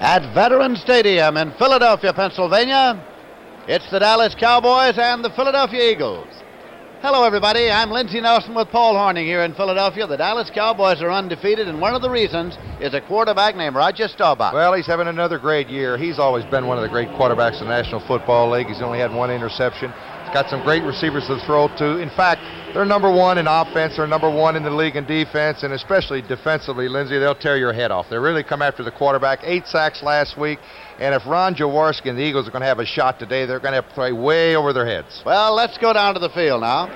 at Veterans Stadium in Philadelphia, Pennsylvania. It's the Dallas Cowboys and the Philadelphia Eagles. Hello, everybody. I'm Lindsey Nelson with Paul Horning here in Philadelphia. The Dallas Cowboys are undefeated, and one of the reasons is a quarterback named Roger Staubach. Well, he's having another great year. He's always been one of the great quarterbacks in the National Football League. He's only had one interception. He's got some great receivers to throw to. In fact, they're number one in offense. They're number one in the league in defense, and especially defensively, Lindsey, they'll tear your head off. They really come after the quarterback. 8 sacks last week. And if Ron Jaworski and the Eagles are going to have a shot today, they're going to have to play way over their heads. Well, let's go down to the field now.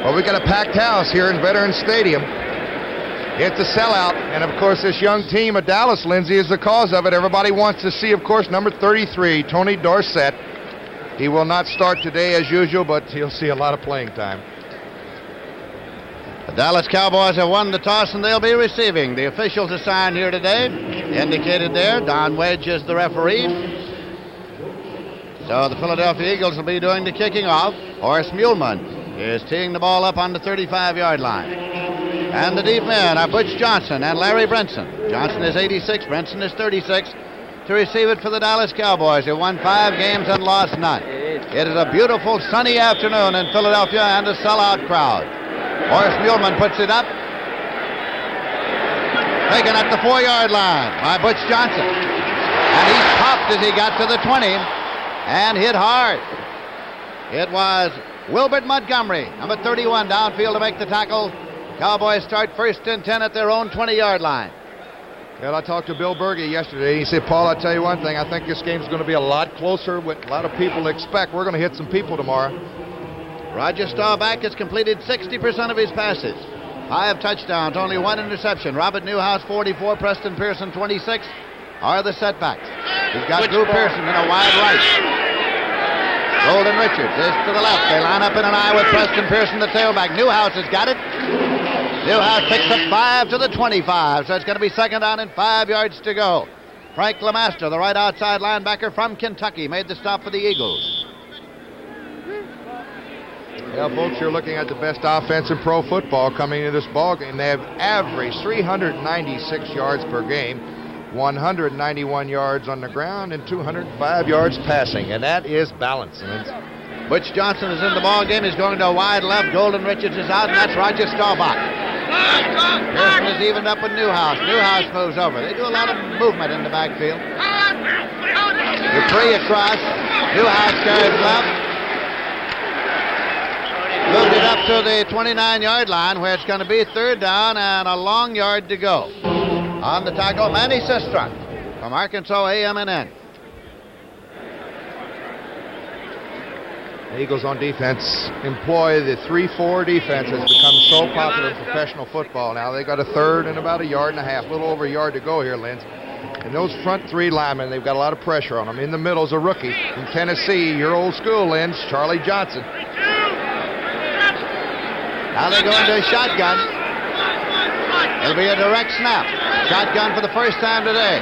Well, we've got a packed house here in Veterans Stadium. It's a sellout, and of course this young team of Dallas, Lindsey, is the cause of it. Everybody wants to see, of course, number 33, Tony Dorsett. He will not start today as usual, but he'll see a lot of playing time. The Dallas Cowboys have won the toss, and they'll be receiving. The officials assigned here today, indicated there. Don Wedge is the referee. So the Philadelphia Eagles will be doing the kicking off. Horace Muhlman is teeing the ball up on the 35-yard line. And the deep men are Butch Johnson and Larry Brinson. Johnson is 86, Brinson is 36. To receive it for the Dallas Cowboys, who won 5 games and lost none. It is a beautiful sunny afternoon in Philadelphia and a sellout crowd. Horace Muhlman puts it up. Taken at the 4-yard line by Butch Johnson. And he's popped as he got to the 20 and hit hard. It was Wilbert Montgomery, number 31, downfield to make the tackle. Cowboys start 1st and 10 at their own 20-yard line. Well, I talked to Bill Berge yesterday. He said, Paul, I'll tell you one thing. I think this game's going to be a lot closer than what a lot of people expect. We're going to hit some people tomorrow. Roger Staubach has completed 60% of his passes. 5 touchdowns, only 1 interception. Robert Newhouse, 44. Preston Pearson, 26, are the setbacks. He's got Drew Pearson in a wide right. Golden Richards is to the left. They line up in an eye with Preston Pearson, the tailback. Newhouse has got it. Newhouse picks up 5 to the 25, so it's going to be 2nd down and 5 yards to go. Frank LeMaster, the right outside linebacker from Kentucky, made the stop for the Eagles. Well, folks, you're looking at the best offense in pro football coming into this ballgame. They have averaged 396 yards per game, 191 yards on the ground, and 205 yards passing, and that is balance. Butch Johnson is in the ball game. He's going to a wide left. Golden Richards is out, and that's Roger Staubach. Pearson is evened up with Newhouse. Newhouse moves over. They do a lot of movement in the backfield. Dupree across. Newhouse carries left. Moved it up to the 29-yard line, where it's going to be 3rd down and a long yard to go. On the tackle, Manny Sistrunk from Arkansas A&M. The Eagles on defense employ the 3-4 defense. Has become so popular in professional football now. They got a 3rd and about a yard and a half, a little over a yard to go here, Linz. And those front 3 linemen, they've got a lot of pressure on them. In the middle is a rookie from Tennessee, your old school, Linz, Charlie Johnson. Now they go into a shotgun. It'll be a direct snap. Shotgun for the first time today.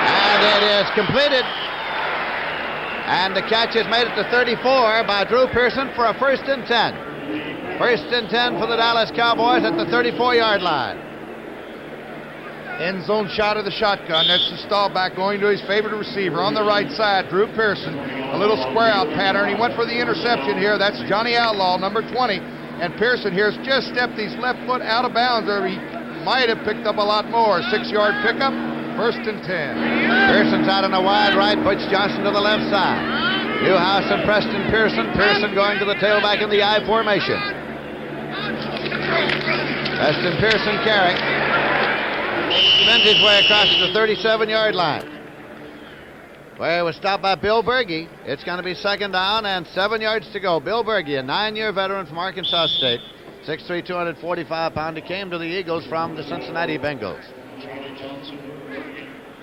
And it is completed. And the catch is made at the 34 by Drew Pearson for a 1st and 10. 1st and 10 for the Dallas Cowboys at the 34-yard line. End zone shot of the shotgun. That's the Staubach going to his favorite receiver on the right side, Drew Pearson. A little square out pattern. He went for the interception here. That's Johnny Outlaw, number 20. And Pearson here has just stepped his left foot out of bounds, or he might have picked up a lot more. 6-yard pickup, 1st and 10. Pearson's out on a wide right. Butch Johnson to the left side. Newhouse and Preston Pearson. Pearson going to the tailback in the I formation. Preston Pearson carrying. Spins his way across the 37-yard line, where he was stopped by Bill Berge. It's going to be 2nd down and 7 yards to go. Bill Berge, a 9-year veteran from Arkansas State, 6'3", 245-pounder, came to the Eagles from the Cincinnati Bengals.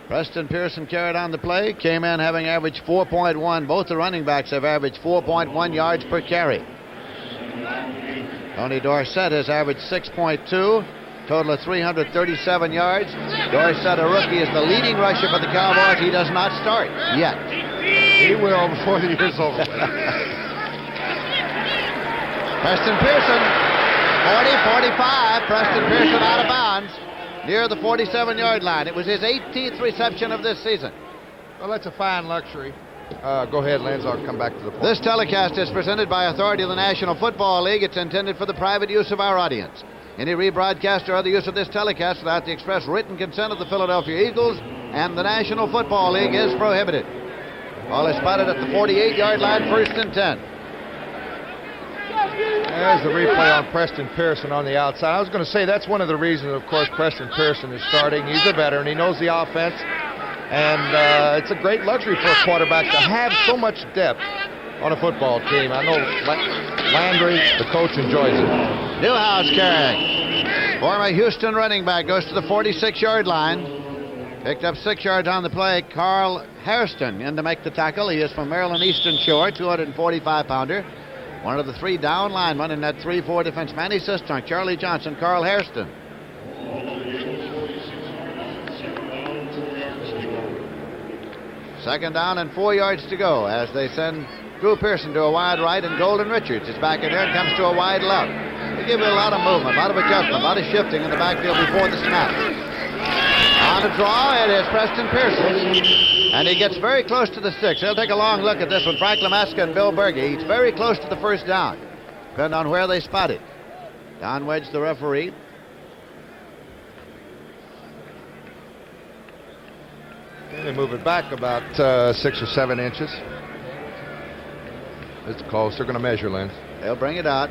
Preston Pearson carried on the play, came in having averaged 4.1. Both the running backs have averaged 4.1 yards per carry. Tony Dorsett has averaged 6.2. Total of 337 yards. Dorsett, a rookie, is the leading rusher for the Cowboys. He does not start yet. He will before the year's over. Preston Pearson, 40-45. Preston Pearson out of bounds near the 47-yard line. It was his 18th reception of this season. Well, that's a fine luxury. Go ahead, Lenz. I'll come back to the point. This telecast is presented by authority of the National Football League. It's intended for the private use of our audience. Any rebroadcast or other use of this telecast without the express written consent of the Philadelphia Eagles and the National Football League is prohibited. Ball is spotted at the 48-yard line, 1st and 10. There's the replay on Preston Pearson on the outside. I was going to say that's one of the reasons, of course, Preston Pearson is starting. He's a veteran. He knows the offense. And it's a great luxury for a quarterback to have so much depth on a football team. I know Landry, the coach, enjoys it. Newhouse carrying. Former Houston running back goes to the 46-yard line. Picked up 6 yards on the play. Carl Hairston in to make the tackle. He is from Maryland Eastern Shore, 245-pounder. One of the 3 down linemen in that 3-4 defense. Manny Sistrunk, Charlie Johnson, Carl Hairston. Second down and 4 yards to go as they send Drew Pearson to a wide right, and Golden Richards is back in there and comes to a wide left. They give it a lot of movement, a lot of adjustment, a lot of shifting in the backfield before the snap. On the draw, it is Preston Pearson. And he gets very close to the 6. He'll take a long look at this one. Frank Lamaska and Bill Berge. He's very close to the first down. Depending on where they spot it. Don Wedge, the referee. And they move it back about 6 or 7 inches. It's close. They're going to measure, Lynn. They'll bring it out.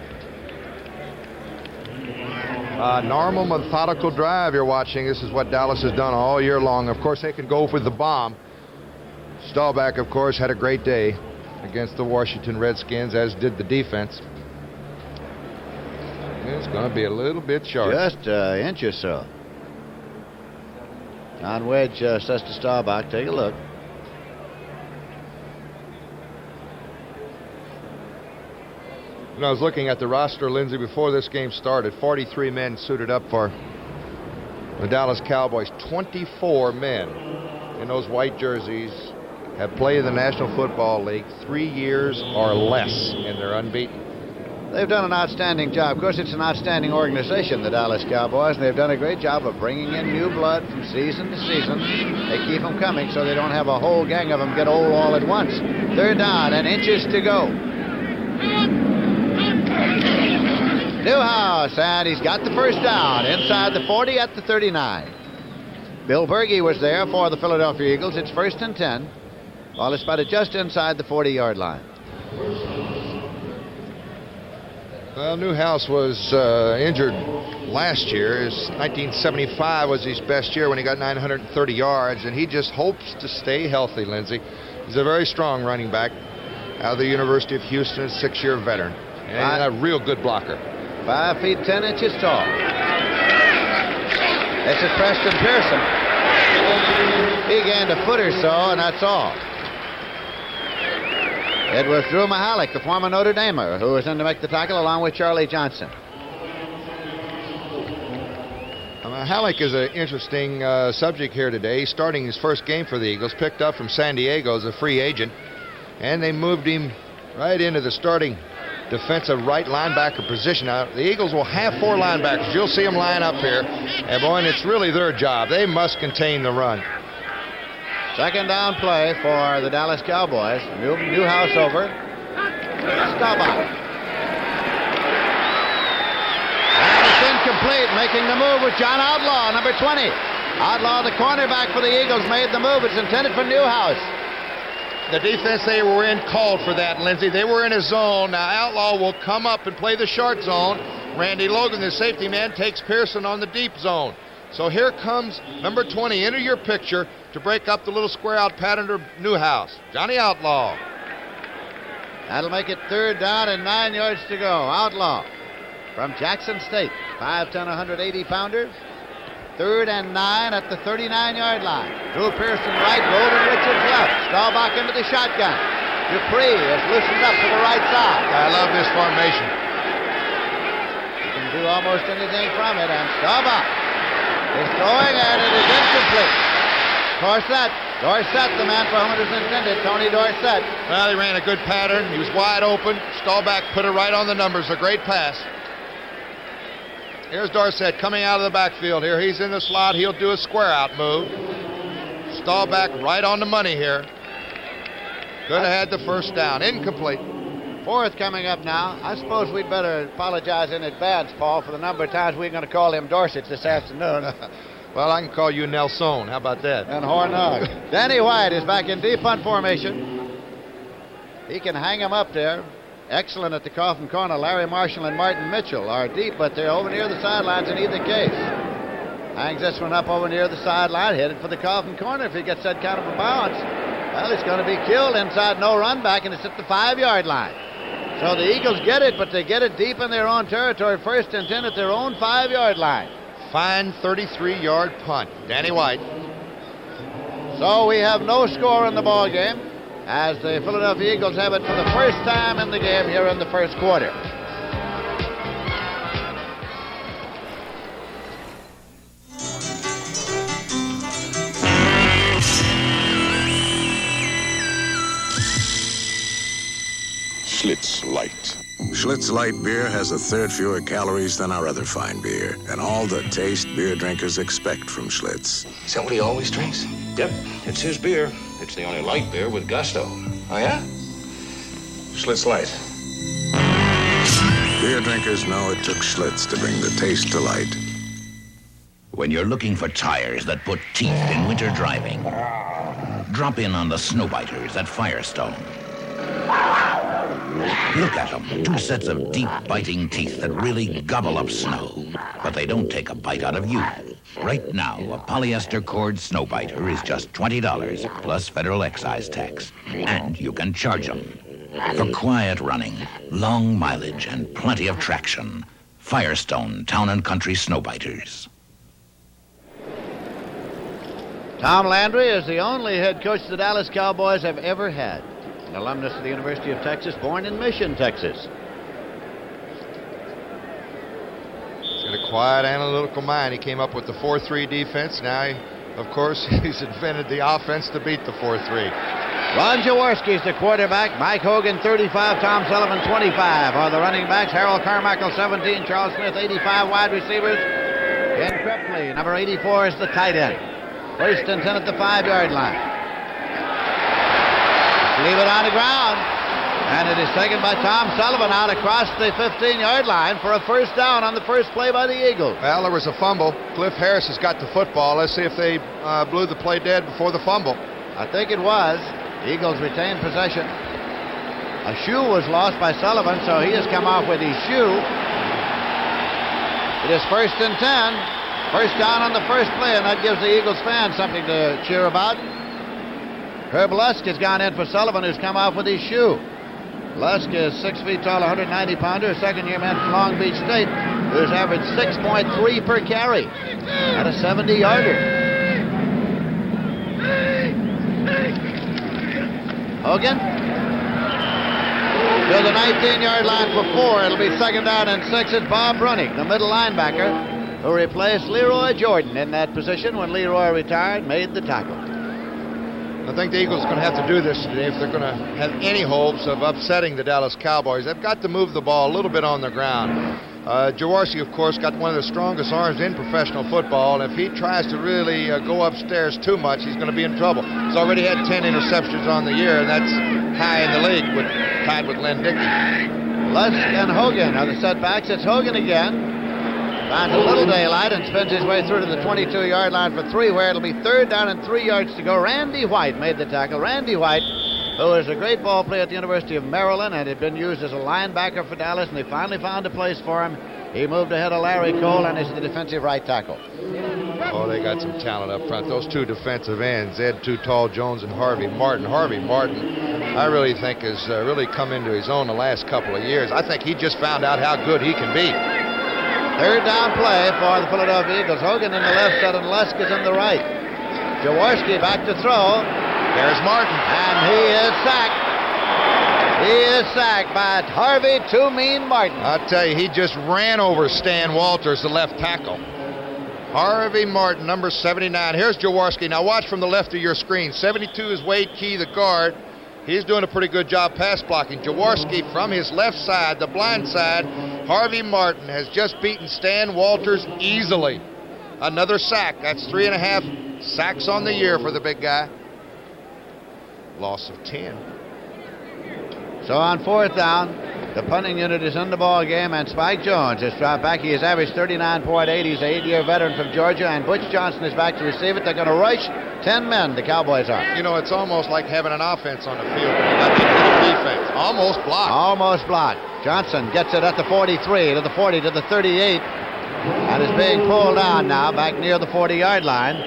Normal, methodical drive you're watching. This is what Dallas has done all year long. Of course, they can go for the bomb. Staubach, of course, had a great day against the Washington Redskins, as did the defense. It's going to be a little bit sharp. Just an inch or so. Don Wedge says to Staubach, take a look. And I was looking at the roster, Lindsay, before this game started. 43 men suited up for the Dallas Cowboys. 24 men in those white jerseys have played in the National Football League 3 years or less, and they're unbeaten. They've done an outstanding job. Of course, it's an outstanding organization, the Dallas Cowboys, and they've done a great job of bringing in new blood from season to season. They keep them coming so they don't have a whole gang of them get old all at once. 3rd down and inches to go. Newhouse, and he's got the first down inside the 40 at the 39. Bill Berge was there for the Philadelphia Eagles. It's 1st and 10. Ball is spotted just inside the 40-yard line. Well, Newhouse was injured last year. His 1975 was his best year when he got 930 yards, and he just hopes to stay healthy, Lindsey. He's a very strong running back out of the University of Houston, a 6-year veteran, and a real good blocker. 5 feet 10 inches tall. This is Preston Pearson. He gained a foot or so, and that's all. It was Drew Mahalik, the former Notre Damer, who was in to make the tackle along with Charlie Johnson. Mahalik is an interesting subject here today. He's starting his first game for the Eagles, picked up from San Diego as a free agent, and they moved him right into the starting defensive right linebacker position. Now, the Eagles will have 4 linebackers. You'll see them line up here, and boy, it's really their job. They must contain the run. Second down play for the Dallas Cowboys. Newhouse over. Staubach. And it's incomplete. Making the move with John Outlaw, number 20. Outlaw, the cornerback for the Eagles, made the move. It's intended for Newhouse. The defense they were in called for that, Lindsey. They were in a zone. Now Outlaw will come up and play the short zone. Randy Logan, the safety man, takes Pearson on the deep zone. So here comes number 20 into your picture to break up the little square out pattern to Newhouse. Johnny Outlaw. That'll make it 3rd down and 9 yards to go. Outlaw from Jackson State. 5'10", 180-pounder. 3rd and 9 at the 39-yard line. Drew Pearson right, Golden Richards left. Staubach into the shotgun. Dupree is loosened up to the right side. I love this formation. You can do almost anything from it, and Staubach is throwing, and it is incomplete. Of course, that Dorsett, the man for whom it was intended, Tony Dorsett. Well, he ran a good pattern. He was wide open. Staubach put it right on the numbers. A great pass. Here's Dorsett coming out of the backfield here. He's in the slot. He'll do a square out move. Staubach right on the money here. Could have had the first down. Incomplete. Fourth coming up now. I suppose we'd better apologize in advance, Paul, for the number of times we're going to call him Dorsett this afternoon. Well, I can call you Nelson. How about that? And Hornog. Danny White is back in deep punt formation. He can hang him up there. Excellent at the coffin corner. Larry Marshall and Martin Mitchell are deep, but they're over near the sidelines in either case. Hangs this one up over near the sideline, headed for the coffin corner. If he gets that kind of a bounce, well, he's going to be killed inside no run back, and it's at the 5-yard line. So the Eagles get it, but they get it deep in their own territory. 1st and 10 at their own 5-yard line. Fine 33-yard punt. Danny White. So we have no score in the ball game, as the Philadelphia Eagles have it for the first time in the game here in the first quarter. Schlitz Light. Schlitz Light beer has a third fewer calories than our other fine beer, and all the taste beer drinkers expect from Schlitz. Is that what he always drinks? Yep, it's his beer. It's the only light beer with gusto. Oh, yeah? Schlitz Light. Beer drinkers know it took Schlitz to bring the taste to light. When you're looking for tires that put teeth in winter driving, drop in on the Snowbiters at Firestone. Look at them, 2 sets of deep, biting teeth that really gobble up snow. But they don't take a bite out of you. Right now, a polyester cord Snowbiter is just $20 plus federal excise tax. And you can charge them. For quiet running, long mileage, and plenty of traction, Firestone Town and Country Snowbiters. Tom Landry is the only head coach the Dallas Cowboys have ever had. An alumnus of the University of Texas, born in Mission, Texas. He's got a quiet, analytical mind. He came up with the 4-3 defense. Now, of course, he's invented the offense to beat the 4-3. Ron Jaworski's the quarterback. Mike Hogan, 35. Tom Sullivan, 25. Are the running backs. Harold Carmichael, 17. Charles Smith, 85. Wide receivers. Ken Krepley, number 84, is the tight end. 1st and 10 at the 5-yard line. Leave it on the ground. And it is taken by Tom Sullivan out across the 15-yard line for a first down on the first play by the Eagles. Well, there was a fumble. Cliff Harris has got the football. Let's see if they blew the play dead before the fumble. I think it was. The Eagles retained possession. A shoe was lost by Sullivan, so he has come off with his shoe. It is 1st and 10. First down on the first play, and that gives the Eagles fans something to cheer about. Herb Lusk has gone in for Sullivan, who's come off with his shoe. Lusk is 6 feet tall, 190-pounder, a second-year man from Long Beach State, who's averaged 6.3 per carry at a 70-yarder. Hogan to the 19-yard line for 4. It'll be 2nd down and 6. It's Bob Brunning, the middle linebacker, who replaced Leroy Jordan in that position when Leroy retired, made the tackle. I think the Eagles are going to have to do this today if they're going to have any hopes of upsetting the Dallas Cowboys. They've got to move the ball a little bit on the ground. Jaworski, of course, got one of the strongest arms in professional football, and if he tries to really go upstairs too much, he's going to be in trouble. He's already had 10 interceptions on the year, and that's high in the league, tied with Len Dickey. Lusk and Hogan are the setbacks. It's Hogan again. Finds a little daylight and spins his way through to the 22-yard line for 3, where it'll be 3rd down and 3 yards to go. Randy White made the tackle. Randy White, who is a great ball player at the University of Maryland and had been used as a linebacker for Dallas, and they finally found a place for him. He moved ahead of Larry Cole and is the defensive right tackle. Oh, they got some talent up front. Those 2 defensive ends, Ed Too Tall Jones and Harvey Martin. Harvey Martin, I really think has really come into his own the last couple of years. I think he just found out how good he can be. 3rd down play for the Philadelphia Eagles. Hogan in the left side and Lusk is in the right. Jaworski back to throw. There's Martin. And he is sacked. He is sacked by Harvey Too Mean Martin. I'll tell you, he just ran over Stan Walters, the left tackle. Harvey Martin, number 79. Here's Jaworski. Now watch from the left of your screen. 72 is Wade Key, the guard. He's doing a pretty good job pass blocking. Jaworski from his left side, the blind side. Harvey Martin has just beaten Stan Walters easily. Another sack. That's 3.5 sacks on the year for the big guy. Loss of 10. So on 4th down, the punting unit is in the ball game, and Spike Jones has dropped back. He has averaged 39.8. He's an 8-year veteran from Georgia, and Butch Johnson is back to receive it. They're going to rush 10 men, the Cowboys are. You know, it's almost like having an offense on the field. Not the defense. Almost blocked. Almost blocked. Johnson gets it at the 43, to the 40, to the 38, and is being pulled down now back near the 40-yard line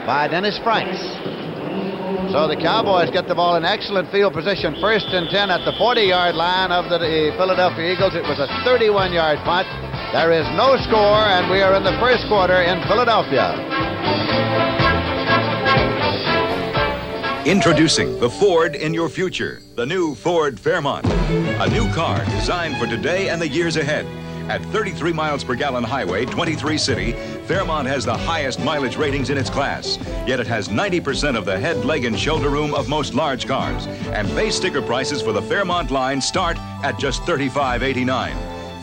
by Dennis Franks. So the Cowboys get the ball in excellent field position. 1st and 10 at the 40-yard line of the Philadelphia Eagles. It was a 31-yard punt. There is no score, and we are in the first quarter in Philadelphia. Introducing the Ford in your future, the new Ford Fairmont. A new car designed for today and the years ahead. At 33 miles per gallon highway, 23 city, Fairmont has the highest mileage ratings in its class. Yet it has 90% of the head, leg, and shoulder room of most large cars. And base sticker prices for the Fairmont line start at just $35.89.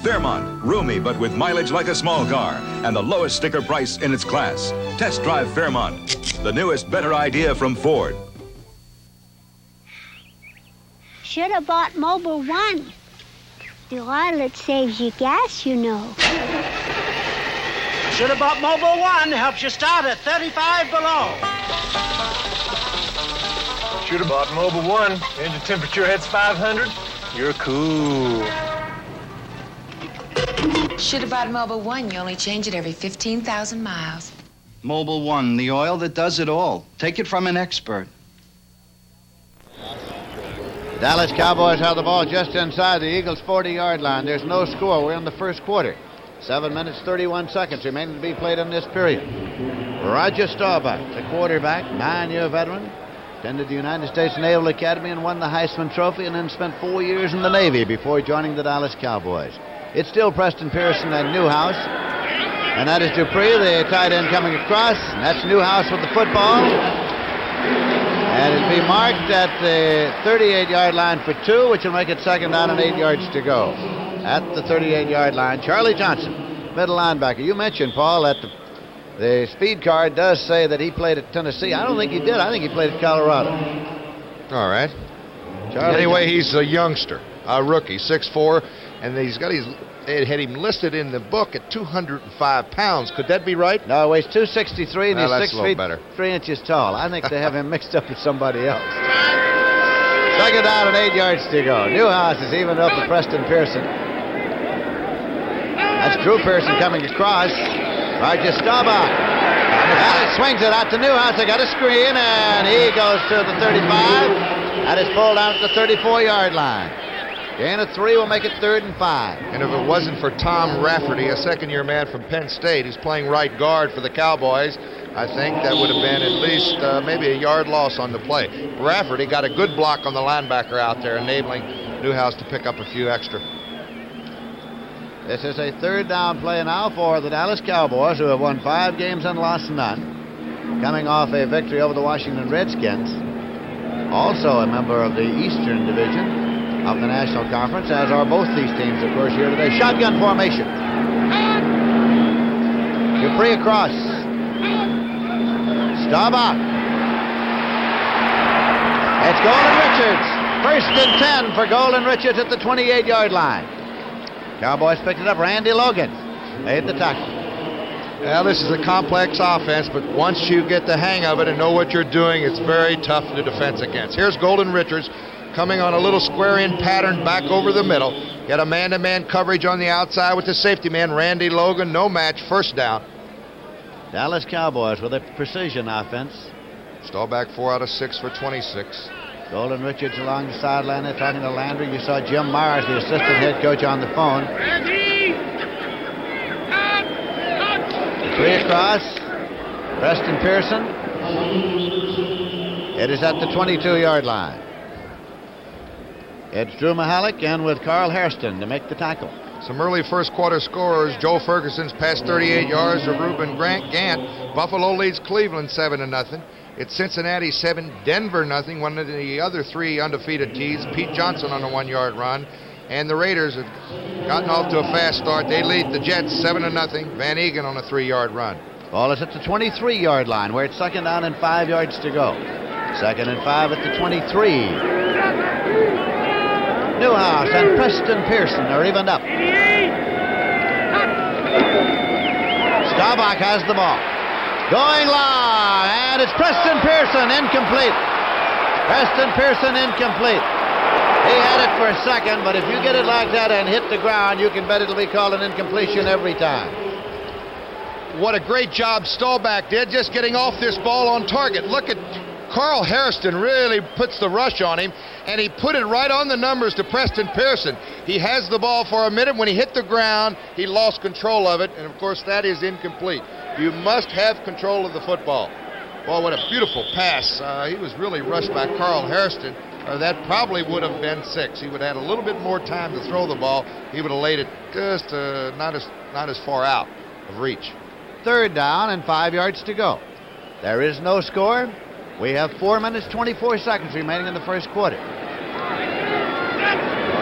Fairmont, roomy but with mileage like a small car, and the lowest sticker price in its class. Test drive Fairmont, the newest, better idea from Ford. Should have bought Mobile One. The oil saves you gas, you know. Should have bought Mobile One. Helps you start at 35 below. Should have bought Mobile One. Engine temperature hits 500. You're cool. Should have bought Mobile One. You only change it every 15,000 miles. Mobile One, the oil that does it all. Take it from an expert. Dallas Cowboys have the ball just inside the Eagles' 40-yard line. There's no score. We're in the first quarter. 7 minutes, 31 seconds remaining to be played in this period. Roger Staubach, the quarterback, 9-year veteran, attended the United States Naval Academy and won the Heisman Trophy, and then spent 4 years in the Navy before joining the Dallas Cowboys. It's still Preston Pearson and Newhouse, and that is Dupree, the tight end, coming across. And that's Newhouse with the football. And it'll be marked at the 38-yard line for 2, which will make it 2nd down and 8 yards to go. At the 38-yard line, Charlie Johnson, middle linebacker. You mentioned, Paul, that the speed card does say that he played at Tennessee. I don't think he did. I think he played at Colorado. All right. Charlie anyway, Johnson. He's a youngster, a rookie, 6'4", and he's got his. They had him listed in the book at 205 pounds. Could that be right? No, he weighs 263 and he's 6 feet better. 3 inches tall. I think they have him mixed up with somebody else. 2nd down and 8 yards to go. Newhouse is even up with Preston Pearson. That's Drew Pearson coming across. Roger Staubach. And he swings it out to Newhouse. They got a screen, and he goes to the 35. That is pulled out at the 34-yard line. Gain of 3 will make it 3rd and 5. And if it wasn't for Tom Rafferty, a second-year man from Penn State, who's playing right guard for the Cowboys, I think that would have been at least maybe a yard loss on the play. Rafferty got a good block on the linebacker out there, enabling Newhouse to pick up a few extra. This is a 3rd down play now for the Dallas Cowboys, who have won 5 games and lost none, coming off a victory over the Washington Redskins. Also a member of the Eastern Division of the National Conference, as are both these teams, of course, here today. Shotgun formation. Dupree across. Staubach. It's Golden Richards. 1st and 10 for Golden Richards at the 28-yard line. Cowboys picked it up. Randy Logan made the tackle. Well, this is a complex offense, but once you get the hang of it and know what you're doing, it's very tough to defense against. Here's Golden Richards coming on a little square-in pattern back over the middle. Got a man-to-man coverage on the outside with the safety man, Randy Logan. No match, 1st down. Dallas Cowboys with a precision offense. Staubach 4 out of 6 for 26. Golden Richards along the sideline there talking to Landry. You saw Jim Myers, the assistant head coach, on the phone. Three across. Preston Pearson. It is at the 22-yard line. It's Drew Mahalik and with Carl Hairston to make the tackle. Some early first quarter scorers. Joe Ferguson's past 38 yards to Reuben Gant. Buffalo leads Cleveland 7-0. It's Cincinnati 7, Denver 0. One of the other 3 undefeated teams, Pete Johnson on a 1-yard run. And the Raiders have gotten off to a fast start. They lead the Jets 7-0. Van Egan on a 3-yard run. Ball is at the 23-yard line where it's 2nd down and 5 yards to go. 2nd and 5 at the 23. Newhouse and Preston Pearson are evened up. Staubach has the ball. Going long, and it's Preston Pearson, incomplete. Preston Pearson, incomplete. He had it for a second, but if you get it like that and hit the ground, you can bet it'll be called an incompletion every time. What a great job Staubach did just getting off this ball on target. Look at Carl Hairston really puts the rush on him, and he put it right on the numbers to Preston Pearson. He has the ball for a minute. When he hit the ground, he lost control of it, and of course that is incomplete. You must have control of the football. Boy, what a beautiful pass. He was really rushed by Carl Hairston, or that probably would have been 6. He would have had a little bit more time to throw the ball. He would have laid it just not as far out of reach. 3rd down and 5 yards to go. There is no score. We have 4 minutes, 24 seconds remaining in the first quarter. Well,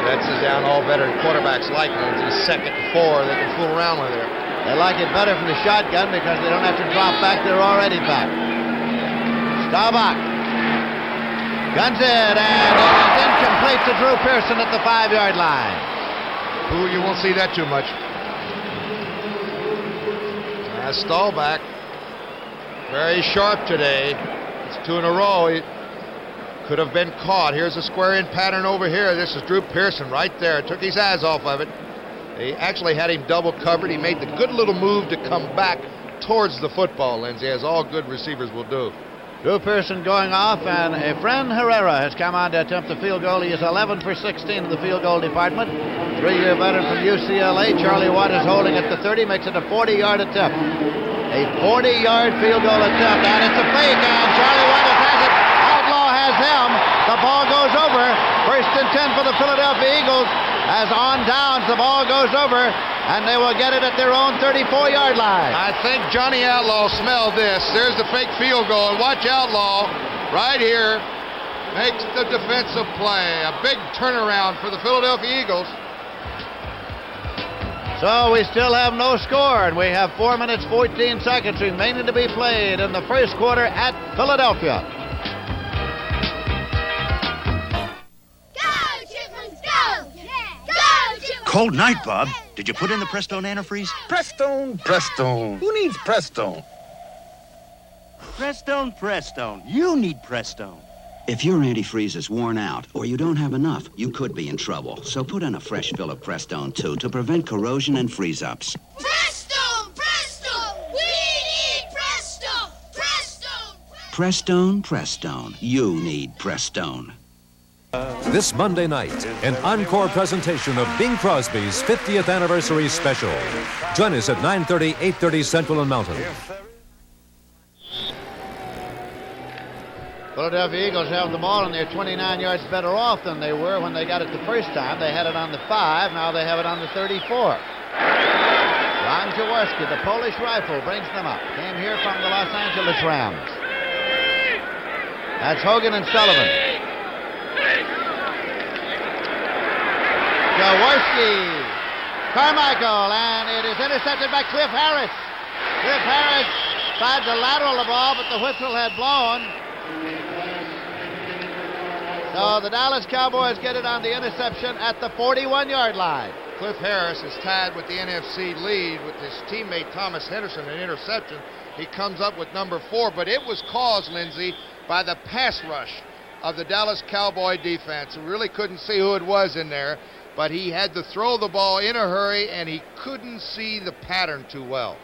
that's down all veteran quarterbacks like it. It's 2nd and 4. They can fool around with it. They like it better from the shotgun because they don't have to drop back. They're already back. Staubach guns it, and it is incomplete to Drew Pearson at the 5-yard line. Ooh, you won't see that too much. Staubach, very sharp today. It's 2 in a row. He could have been caught. Here's a square-in pattern over here. This is Drew Pearson right there. Took his eyes off of it. He actually had him double covered. He made the good little move to come back towards the football, Lindsay, as all good receivers will do. Drew Pearson going off, and Efren Herrera has come on to attempt the field goal. He is 11 for 16 in the field goal department. 3-year veteran from UCLA. Charlie Watt is holding at the 30, makes it a 40-yard attempt. A 40-yard field goal attempt, and it's a fake, and Charlie Watt has it. Outlaw has him. The ball goes over. 1st and 10 for the Philadelphia Eagles. As on downs, the ball goes over, and they will get it at their own 34-yard line. I think Johnny Outlaw smelled this. There's the fake field goal, and watch Outlaw right here makes the defensive play. A big turnaround for the Philadelphia Eagles. So we still have no score, and we have 4 minutes, 14 seconds remaining to be played in the first quarter at Philadelphia. Cold night, Bob. Did you put in the Prestone antifreeze? Prestone. Who needs Prestone? Prestone. You need Prestone. If your antifreeze is worn out or you don't have enough, you could be in trouble. So put in a fresh fill of Prestone, too, to prevent corrosion and freeze-ups. Prestone! We need Prestone! Prestone. You need Prestone. This Monday night, an encore presentation of Bing Crosby's 50th anniversary special. Join us at 9:30, 8:30 Central and Mountain. Philadelphia Eagles have the ball, and they're 29 yards better off than they were when they got it the first time. They had it on the 5. Now they have it on the 34. Ron Jaworski, the Polish rifle, brings them up. Came here from the Los Angeles Rams. That's Hogan and Sullivan. Jaworski, Carmichael, and it is intercepted by Cliff Harris. Cliff Harris tried to lateral the ball, but the whistle had blown. So the Dallas Cowboys get it on the interception at the 41-yard line. Cliff Harris is tied with the NFC lead with his teammate Thomas Henderson, an interception. He comes up with number 4, but it was caused, Lindsay, by the pass rush of the Dallas Cowboy defense. We really couldn't see who it was in there, but he had to throw the ball in a hurry, and he couldn't see the pattern too well.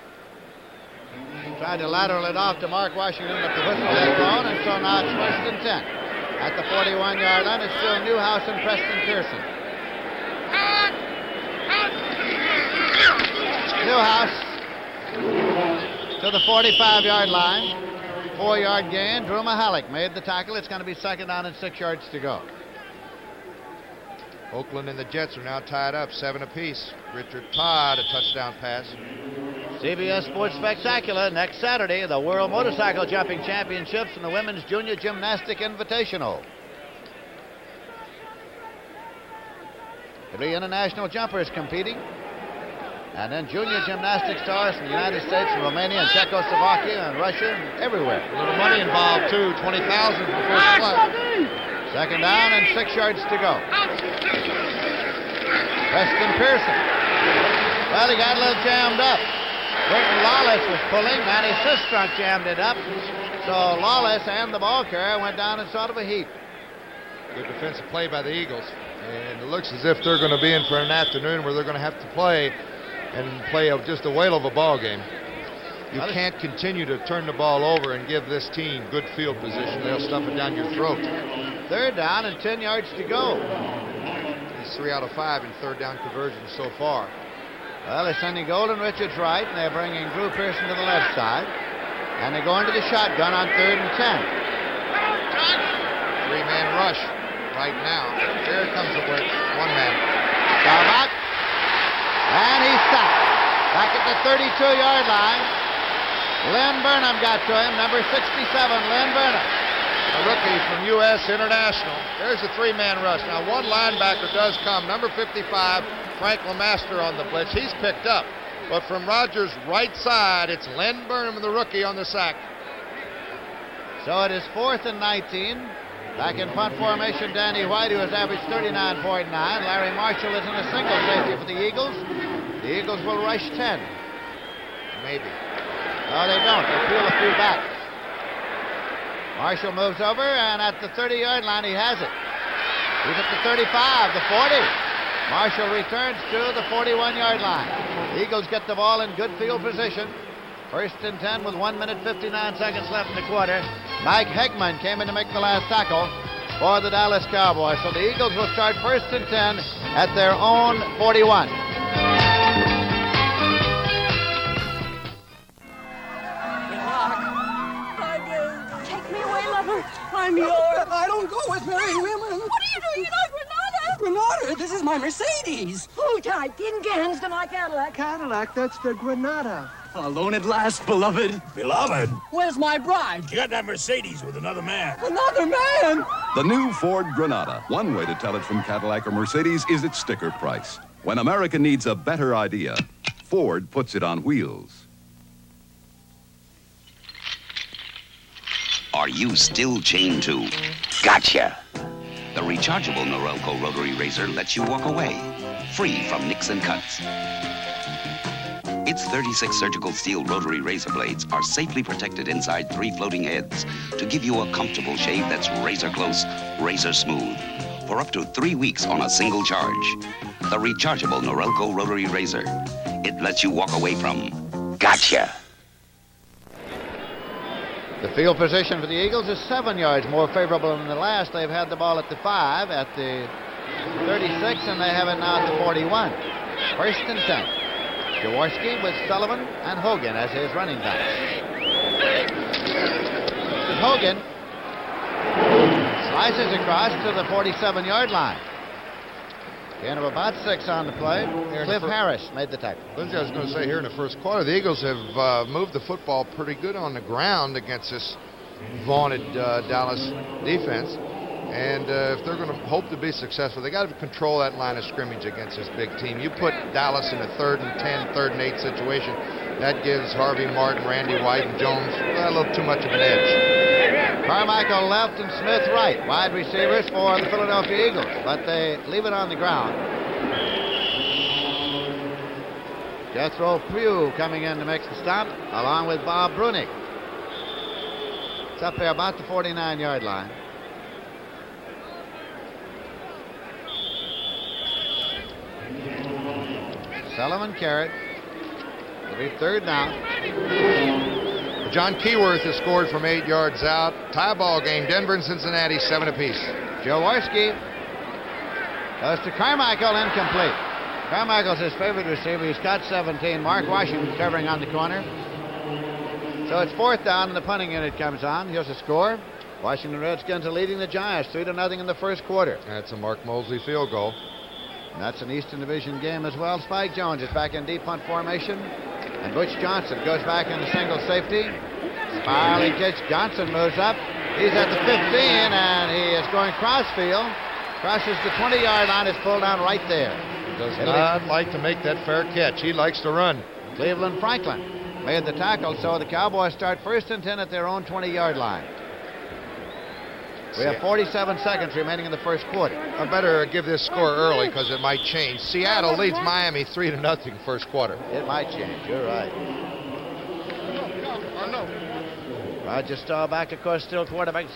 He tried to lateral it off to Mark Washington, but the whistle had blown, and so now it's 1st and 10. At the 41-yard line, it's still Newhouse and Preston Pearson. Newhouse to the 45-yard line. 4-yard gain. Drew Mahalik made the tackle. It's going to be 2nd down and 6 yards to go. Oakland and the Jets are now tied up 7 apiece. Richard Todd, a touchdown pass. CBS Sports Spectacular next Saturday, the World Motorcycle Jumping Championships and the Women's Junior Gymnastic Invitational. 3 international jumpers competing. And then junior gymnastic stars from the United States and Romania and Czechoslovakia and Russia and everywhere. A little money involved, too. $20,000 for first class. Second down and 6 yards to go. Preston Pearson. Well, he got a little jammed up. Burton Lawless was pulling. Manny Sistrunk jammed it up. So Lawless and the ball carrier went down in sort of a heap. Good defensive play by the Eagles. And it looks as if they're going to be in for an afternoon where they're going to have to play just a whale of a ball game. You can't continue to turn the ball over and give this team good field position. They'll stuff it down your throat. Third down and 10 yards to go. He's 3 out of 5 in third down conversions so far. Well, they're sending Golden Richards right, and they're bringing Drew Pearson to the left side. And they're going to the shotgun on 3rd and 10. 3-man rush right now. Here comes the work. 1-man. Back. And he's sacked. Back at the 32-yard line. Lynn Burnham got to him, number 67, Lynn Burnham. A rookie from U.S. International. There's a 3-man rush. Now, one linebacker does come, number 55, Frank LeMaster on the blitz. He's picked up. But from Rogers' right side, it's Lynn Burnham, the rookie, on the sack. So it is 4th and 19. Back in punt formation, Danny White, who has averaged 39.9. Larry Marshall is in a single safety for the Eagles. The Eagles will rush 10. Maybe. No, they don't. They peel a few back. Marshall moves over, and at the 30-yard line, he has it. He's at the 35, the 40. Marshall returns to the 41-yard line. The Eagles get the ball in good field position. 1st and 10 with 1 minute 59 seconds left in the quarter. Mike Hegman came in to make the last tackle for the Dallas Cowboys. So the Eagles will start 1st and 10 at their own 41. Take me away, lover. I'm yours. I don't go with married women. What are you doing in our Granada? Granada? This is my Mercedes. Hold tight. The engines to my Cadillac. Cadillac, that's the Granada. Alone at last, beloved. Beloved? Where's my bride? You got that Mercedes with another man. Another man? The new Ford Granada. One way to tell it from Cadillac or Mercedes is its sticker price. When America needs a better idea, Ford puts it on wheels. Are you still chained to? Gotcha! The rechargeable Norelco rotary razor lets you walk away, free from nicks and cuts. Its 36 surgical steel rotary razor blades are safely protected inside 3 floating heads to give you a comfortable shave that's razor close, razor smooth, for up to 3 weeks on a single charge. The rechargeable Norelco rotary razor. It lets you walk away from gotcha. The field position for the Eagles is 7 yards more favorable than the last. They've had the ball at the 5, at the 36, and they have it now at the 41. 1st and 10. Jaworski with Sullivan and Hogan as his running backs. Hogan slices across to the 47-yard line. Gain of about 6 on the play. Cliff Harris made the tackle. Lindsay, I was going to say here in the first quarter, the Eagles have moved the football pretty good on the ground against this vaunted Dallas defense. And if they're going to hope to be successful, they got to control that line of scrimmage against this big team. You put Dallas in a 3rd and 10, 3rd and 8 situation, that gives Harvey Martin, Randy White, and Jones a little too much of an edge. Carmichael left and Smith right, wide receivers for the Philadelphia Eagles, but they leave it on the ground. Jethro Pugh coming in to make the stop, along with Bob Brunick. It's up there about the 49-yard line. Sullivan carried. It'll be 3rd down. John Keyworth has scored from 8 yards out. Tie ball game. Denver and Cincinnati, 7 apiece. Jaworski goes to Carmichael, incomplete. Carmichael's his favorite receiver. He's got 17. Mark Washington covering on the corner. So it's 4th down, and the punting unit comes on. Here's the score. Washington Redskins are leading the Giants 3-0 in the first quarter. That's a Mark Mosley field goal. And that's an Eastern Division game as well. Spike Jones is back in deep punt formation. And Butch Johnson goes back into single safety. Spiraling pitch. Johnson moves up. He's at the 15, and he is going crossfield. Crosses the 20-yard line. Is pulled down right there. Does not like to make that fair catch. He likes to run. Cleveland Franklin made the tackle, so the Cowboys start 1st and 10 at their own 20-yard line. We have 47 seconds remaining in the first quarter. I better give this score early because it might change. Seattle leads Miami 3-0 first quarter. It might change. You're right. Roger Staubach, of course, still quarterback.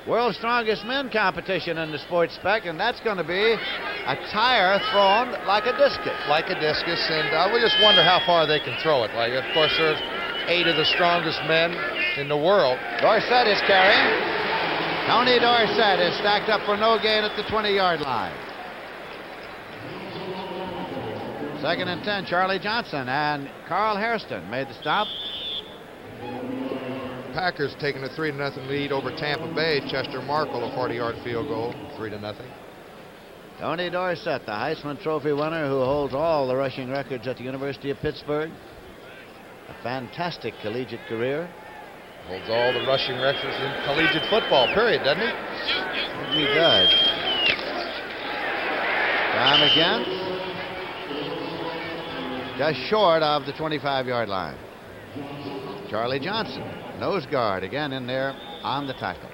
World's Strongest Men competition in the sports spec, and that's going to be a tire thrown like a discus. Like a discus, and we just wonder how far they can throw it. Like, of course, there's 8 of the strongest men in the world. Dorsett is carrying. Tony Dorsett is stacked up for no gain at the 20-yard line. 2nd and 10, Charlie Johnson and Carl Hairston made the stop. Packers taking a 3-0 lead over Tampa Bay. Chester Markle, a 40-yard field goal, 3-0. Tony Dorsett, the Heisman Trophy winner who holds all the rushing records at the University of Pittsburgh. A fantastic collegiate career. Holds all the rushing records in collegiate football, period, doesn't he? He does. Time again. Just short of the 25-yard line. Charlie Johnson, nose guard, again in there on the tackle.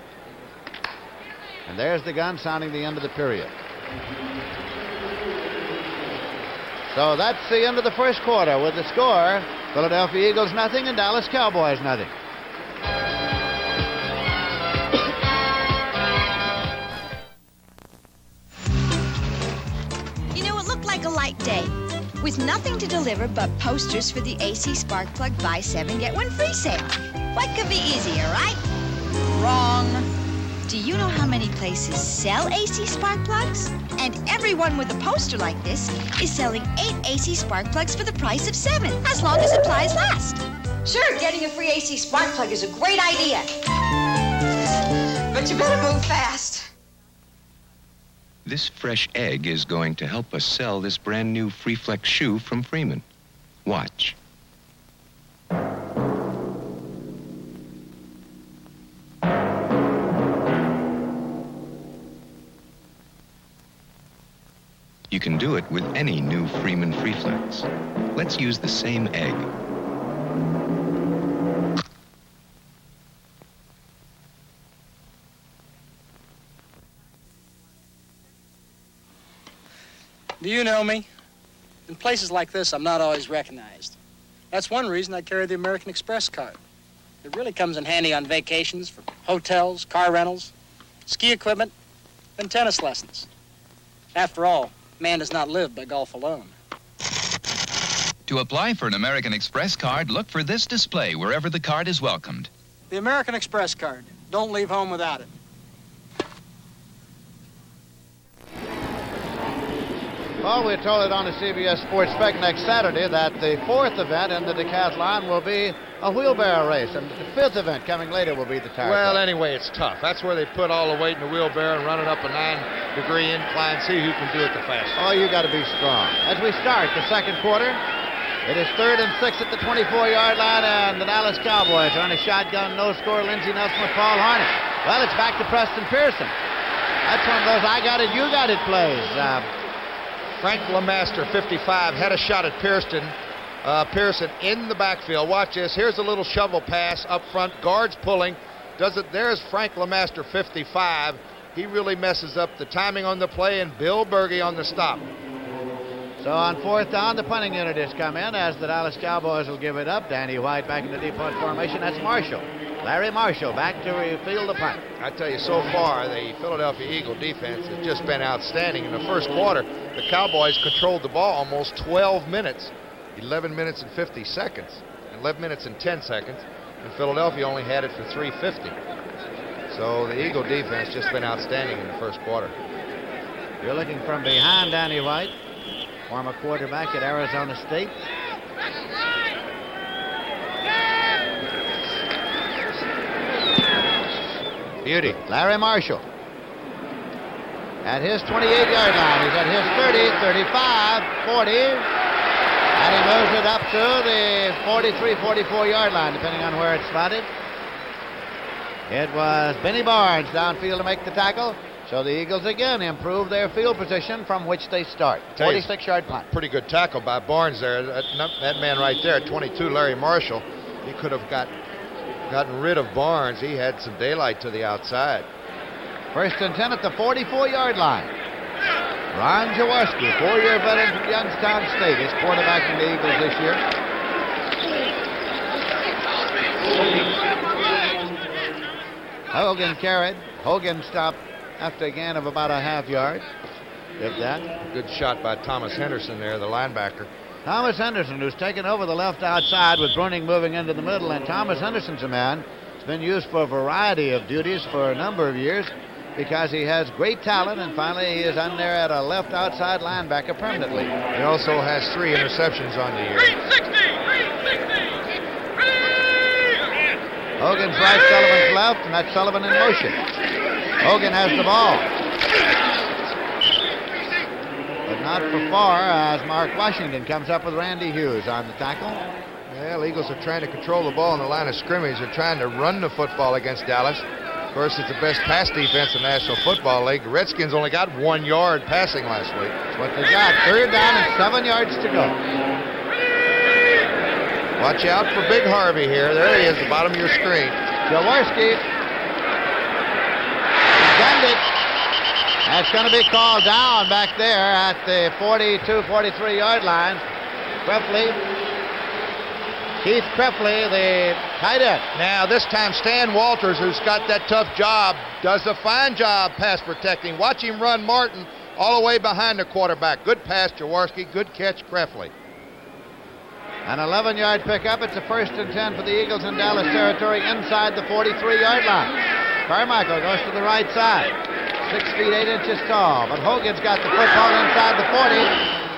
And there's the gun sounding the end of the period. So that's the end of the first quarter with the score, Philadelphia Eagles nothing and Dallas Cowboys nothing. You know, it looked like a light day with nothing to deliver but posters for the AC Spark Plug Buy 7 Get 1 Free sale. What could be easier, right? Wrong. Do you know how many places sell AC Spark Plugs? And everyone with a poster like this is selling 8 AC Spark Plugs for the price of 7, as long as supplies last. Sure, getting a free AC Spark Plug is a great idea. But you better move fast. This fresh egg is going to help us sell this brand new Freeflex shoe from Freeman. Watch. You can do it with any new Freeman Freeflex. Let's use the same egg. Do you know me? In places like this, I'm not always recognized. That's one reason I carry the American Express card. It really comes in handy on vacations for hotels, car rentals, ski equipment, and tennis lessons. After all, man does not live by golf alone. To apply for an American Express card, look for this display wherever the card is welcomed. The American Express card. Don't leave home without it. Well, we're told it on the CBS Sports Spec next Saturday that the 4th event in the decathlon will be a wheelbarrow race, and the 5th event coming later will be the tire. Well, anyway, it's tough. That's where they put all the weight in the wheelbarrow and run it up a 9-degree incline, see who can do it the fastest. Oh, you got to be strong. As we start the second quarter, it is 3rd and 6 at the 24-yard line, and the Dallas Cowboys are on a shotgun, no score. Lindsey Nelson with Paul Harnett. Well, it's back to Preston Pearson. That's one of those I got it, you got it plays. Frank LeMaster, 55, had a shot at Pearson in the backfield. Watch this. Here's a little shovel pass up front. Guards pulling. Does it? There's Frank LeMaster, 55. He really messes up the timing on the play, and Bill Berge on the stop. So on 4th down, the punting unit has come in as the Dallas Cowboys will give it up. Danny White back in the deep punt formation. That's Marshall. Larry Marshall back to field the punt. I tell you, so far, the Philadelphia Eagle defense has just been outstanding. In the first quarter, the Cowboys controlled the ball almost 12 minutes, 11 minutes and 50 seconds, 11 minutes and 10 seconds, and Philadelphia only had it for 3:50. So the Eagle defense just been outstanding in the first quarter. You're looking from behind Danny White, former quarterback at Arizona State. Beauty. Larry Marshall. at his 28-yard line. He's at his 30, 35, 40, and he moves it up to the 43, 44-yard line, depending on where it's spotted. It was Benny Barnes downfield to make the tackle. So the Eagles again improve their field position from which they start. 46-yard punt. Pretty good tackle by Barnes there. That man right there, 22, Larry Marshall, he could have gotten rid of Barnes. He had some daylight to the outside. 1st and 10 at the 44-yard line. Ron Jaworski, 4-year veteran from Youngstown State, is quarterbacking the Eagles this year. Hogan carried. Hogan stopped after a gain of about a half-yard. If that. Good shot by Thomas Henderson there, the linebacker. Thomas Henderson, who's taken over the left outside with Bruning moving into the middle. And Thomas Henderson's a man who's been used for a variety of duties for a number of years because he has great talent, and finally he is on there at a left outside linebacker permanently. He also has 3 interceptions on the year. 360! Hogan's right, Sullivan's left, and that's Sullivan in motion. Hogan has the ball. But not for far as Mark Washington comes up with Randy Hughes on the tackle. Well, Eagles are trying to control the ball in the line of scrimmage. They're trying to run the football against Dallas. Of course, it's the best pass defense in the National Football League. The Redskins only got 1 yard passing last week. That's what they got. 3rd down and 7 yards to go. Watch out for Big Harvey here. There he is, the bottom of your screen. Jaworski. Send it. That's going to be called down back there at the 42, 43-yard line. Keith Krefley, the tight end. Now, this time, Stan Walters, who's got that tough job, does a fine job pass protecting. Watch him run Martin all the way behind the quarterback. Good pass, Jaworski. Good catch, Krefley. An 11-yard pickup. It's a 1st and 10 for the Eagles in Dallas territory inside the 43-yard line. Carmichael goes to the right side. 6 feet 8 inches tall. But Hogan's got the football inside the 40.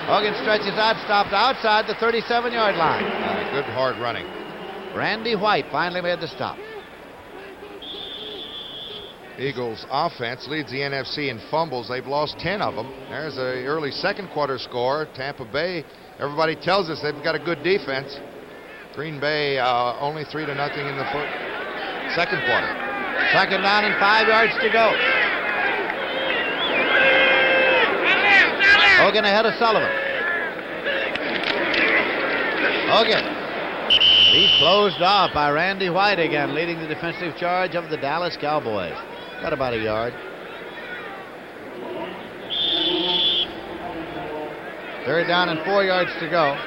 Hogan stretches out, stopped outside the 37-yard line. Good hard running. Randy White finally made the stop. Eagles offense leads the NFC in fumbles. They've lost 10 of them. There's an early second quarter score. Tampa Bay, everybody tells us they've got a good defense. Green Bay only 3-0 in the second quarter. 2nd down and 5 yards to go. Hogan ahead of Sullivan. Hogan. He's closed off by Randy White again, leading the defensive charge of the Dallas Cowboys. Got about a yard. 3rd down and 4 yards to go.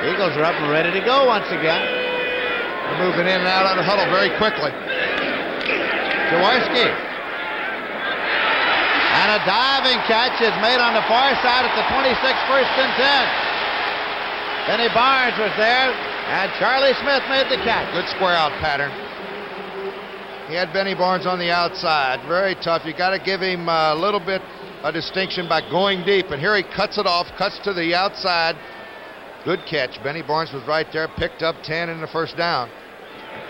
Eagles are up and ready to go once again. They're moving in and out of the huddle very quickly. Jaworski. And a diving catch is made on the far side at the 26, 1st and 10. Benny Barnes was there, and Charlie Smith made the catch. Good square out pattern. He had Benny Barnes on the outside. Very tough. You got to give him a little bit of distinction by going deep. And here he cuts it off, cuts to the outside. Good catch. Benny Barnes was right there, picked up 10 in the 1st down.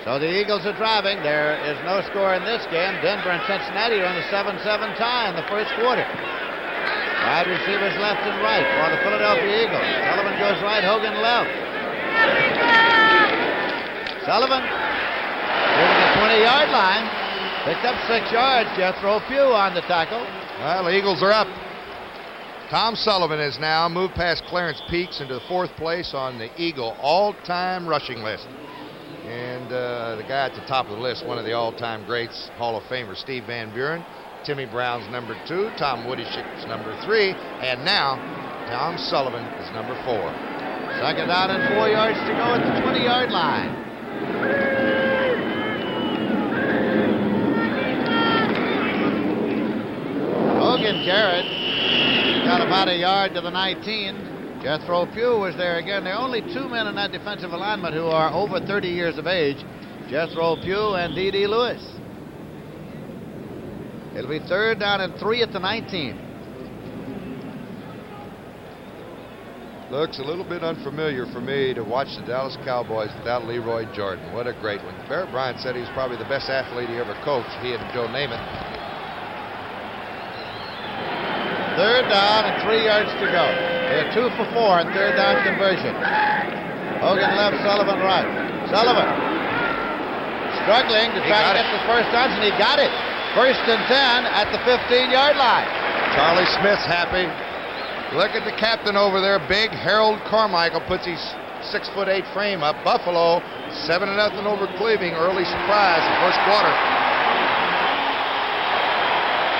So the Eagles are driving. There is no score in this game. Denver and Cincinnati are on a 7-7 tie in the 1st quarter. Wide receivers left and right for the Philadelphia Eagles. Sullivan goes right, Hogan left. Sullivan moving the 20-yard line. Picked up 6 yards. Jethro Pugh on the tackle. Well, the Eagles are up. Tom Sullivan has now moved past Clarence Peaks into 4th place on the Eagle all-time rushing list. And the guy at the top of the list, one of the all-time greats, Hall of Famer Steve Van Buren. Timmy Brown's number 2, Tom Woodishick's number 3, and now Tom Sullivan is number 4. 2nd down and 4 yards to go at the 20-yard line. Hogan carried. Got about a yard to the 19. Jethro Pugh was there again. There are only 2 men in that defensive alignment who are over 30 years of age. Jethro Pugh and D.D. Lewis. It'll be 3rd down and 3 at the 19. Looks a little bit unfamiliar for me to watch the Dallas Cowboys without Leroy Jordan. What a great one. Barrett Bryant said he was probably the best athlete he ever coached, he and Joe Namath. Third down and 3 yards to go. They're 2 for 4 in third down conversion. Hogan left, Sullivan right. Sullivan struggling to try to get the first down, and he got it. First and 10 at the 15-yard line. Charlie Smith's happy. Look at the captain over there, big Harold Carmichael, puts his 6'8" frame up. Buffalo 7-0 over Cleveland. Early surprise in the first quarter.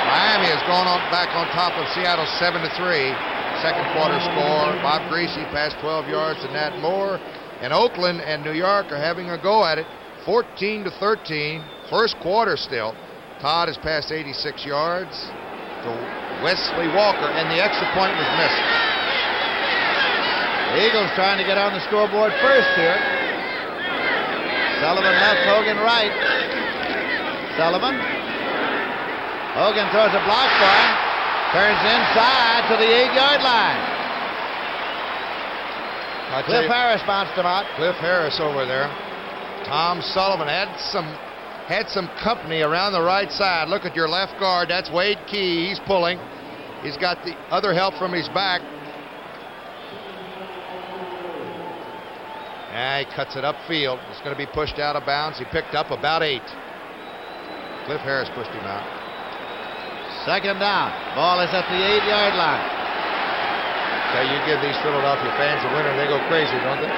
Miami has gone back on top of Seattle 7-3. Second quarter score. Bob Greasy passed 12 yards to Nat Moore. And Oakland and New York are having a go at it. 14-13. First quarter still. Todd has passed 86 yards to Wesley Walker, and the extra point was missed. The Eagles trying to get on the scoreboard first here. Sullivan left, Hogan right. Sullivan. Hogan throws a block for him. Turns inside to the 8-yard line. Cliff Harris bounced him out. Cliff Harris over there. Tom Sullivan had some company around the right side. Look at your left guard. That's Wade Key. He's pulling. He's got the other help from his back. He cuts it upfield. It's going to be pushed out of bounds. He picked up about 8. Cliff Harris pushed him out. Second down. Ball is at the 8-yard line. So you give these Philadelphia fans a winner, they go crazy, don't they?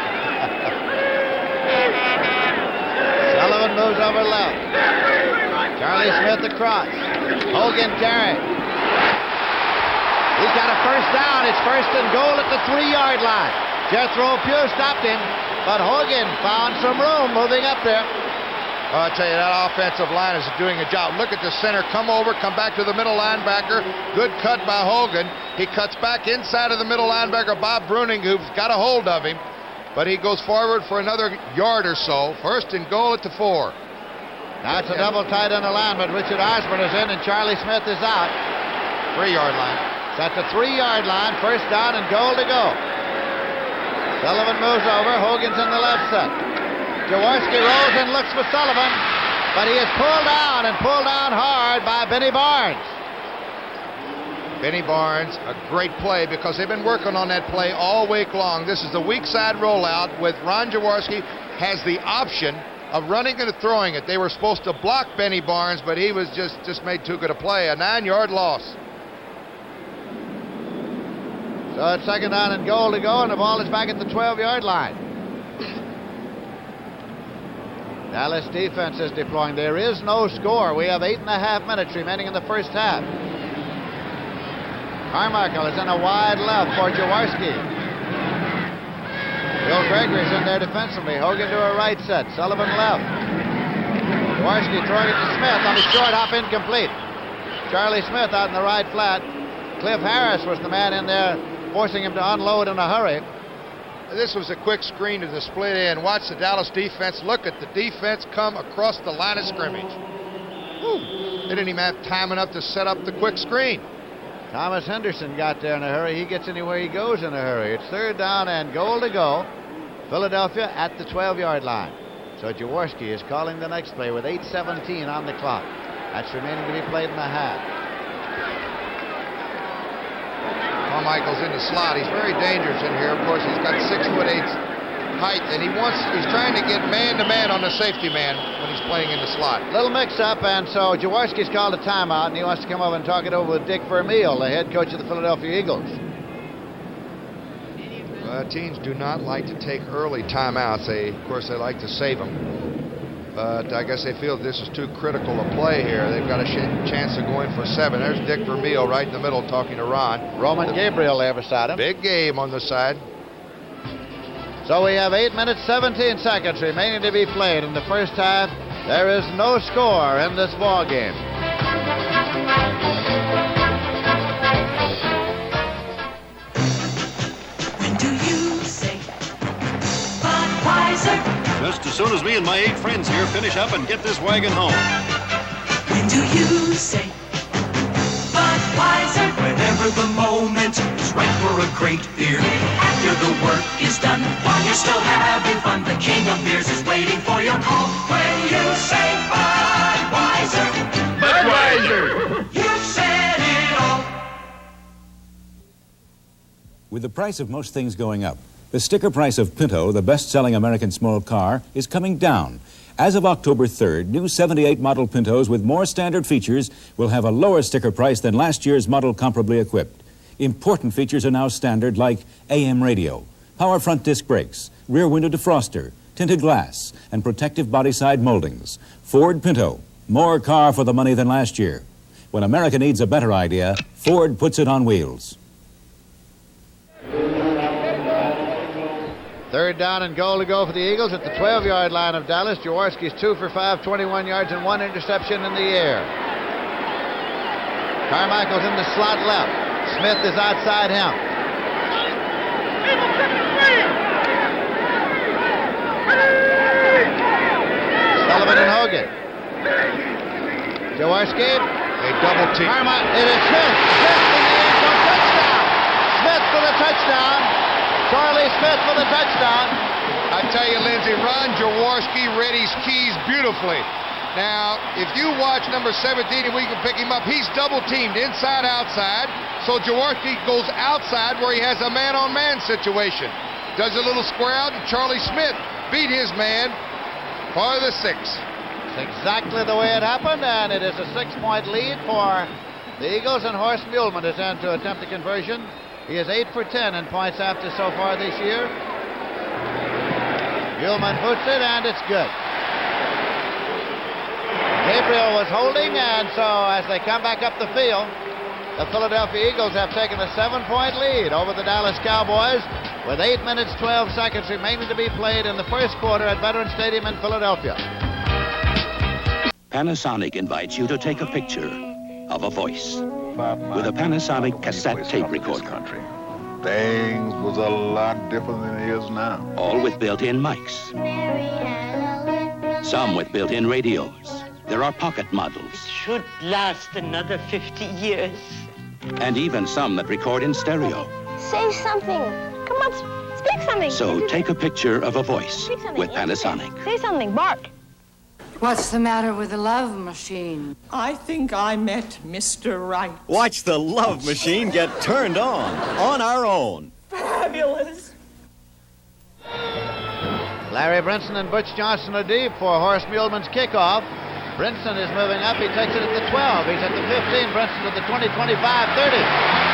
Sullivan moves over left. Charlie Smith across. Hogan carry. He's got a first down. It's first and goal at the 3-yard line. Jethro Pugh stopped him, but Hogan found some room moving up there. Oh, I tell you, that offensive line is doing a job. Look at the center. Come over, come back to the middle linebacker. Good cut by Hogan. He cuts back inside of the middle linebacker, Bob Bruning, who's got a hold of him. But he goes forward for another yard or so. First and goal at the 4. Now it's a double tight end alignment. Richard Osborne is in and Charlie Smith is out. 3-yard line. It's at the 3-yard line. First down and goal to go. Sullivan moves over. Hogan's in the left set. Jaworski rolls and looks for Sullivan, but he is pulled down hard by Benny Barnes. Benny Barnes, a great play because they've been working on that play all week long. This is the weak side rollout with Ron Jaworski has the option of running and throwing it. They were supposed to block Benny Barnes, but he was just made too good a play. A 9-yard loss. So it's second down and goal to go, and the ball is back at the 12-yard line. Dallas defense is deploying. There is no score. We have 8.5 minutes remaining in the first half. Carmichael is in a wide left for Jaworski. Bill Gregory's in there defensively. Hogan to a right set. Sullivan left. Jaworski throwing it to Smith on a short hop, incomplete. Charlie Smith out in the right flat. Cliff Harris was the man in there forcing him to unload in a hurry. This was a quick screen to the split end. Watch the Dallas defense. Look at the defense come across the line of scrimmage. Woo. They didn't even have time enough to set up the quick screen. Thomas Henderson got there in a hurry. He gets anywhere he goes in a hurry. It's third down and goal to go. Philadelphia at the 12-yard line. So Jaworski is calling the next play with 8:17 on the clock. That's remaining to be played in the half. Carmichael's in the slot. He's very dangerous in here. Of course, he's got 6'8" height, and he's trying to get man-to-man on the safety man when he's playing in the slot. Little mix-up, and so Jaworski's called a timeout, and he wants to come over and talk it over with Dick Vermeil, the head coach of the Philadelphia Eagles. Teams do not like to take early timeouts. Of course, they like to save them. But I guess they feel this is too critical a play here. They've got a chance of going for 7. There's Dick Vermeil right in the middle talking to Ron. Roman Gabriel there beside him. Big game on the side. So we have 8 minutes, 17 seconds remaining to be played in the first half. There is no score in this ball game. When do you say Budweiser? Just as soon as me and my 8 friends here finish up and get this wagon home. When do you say Budweiser? Whenever Savor the moment, it's right for a great beer. After the work is done, while you're still having fun, the king of beers is waiting for your call. When you say Budweiser, Budweiser! You've said it all. With the price of most things going up, the sticker price of Pinto, the best-selling American small car, is coming down. As of October 3rd, new 78 model Pintos with more standard features will have a lower sticker price than last year's model comparably equipped. Important features are now standard, like AM radio, power front disc brakes, rear window defroster, tinted glass, and protective body side moldings. Ford Pinto, more car for the money than last year. When America needs a better idea, Ford puts it on wheels. Third down and goal to go for the Eagles at the 12-yard line of Dallas. Jaworski's 2 for 5, 21 yards and 1 interception in the air. Carmichael's in the slot left. Smith is outside him. Sullivan and Hogan. Jaworski. A double team. It is Smith. Smith in the end zone. Touchdown. Smith for the touchdown. Charlie Smith for the touchdown. I tell you, Lindsay, Ron Jaworski read his keys beautifully. Now, if you watch number 17 and we can pick him up, he's double-teamed inside, outside. So Jaworski goes outside where he has a man-on-man situation. Does a little square out, and Charlie Smith beat his man for the 6. It's exactly the way it happened, and it is a 6-point lead for the Eagles, and Horst Muhlman is in to attempt the conversion. He is 8 for 10 in points after so far this year. Muhlman puts it, and it's good. Gabriel was holding, and so as they come back up the field, the Philadelphia Eagles have taken a 7-point lead over the Dallas Cowboys with 8 minutes, 12 seconds remaining to be played in the first quarter at Veterans Stadium in Philadelphia. Panasonic invites you to take a picture of a voice with a Panasonic cassette tape recorder. Things was a lot different than it is now. All with built-in mics. Some with built-in radios. There are pocket models. Should last another 50 years. And even some that record in stereo. Say something. Come on, speak something. So take a picture of a voice with Panasonic. Say something, bark. What's the matter with the love machine? I think I met Mr. Right. Watch the love machine get turned on our own. Fabulous. Larry Brinson and Butch Johnson are deep for Horst Muhlman's kickoff. Brinson is moving up. He takes it at the 12. He's at the 15. Brinson to the 20, 25, 30,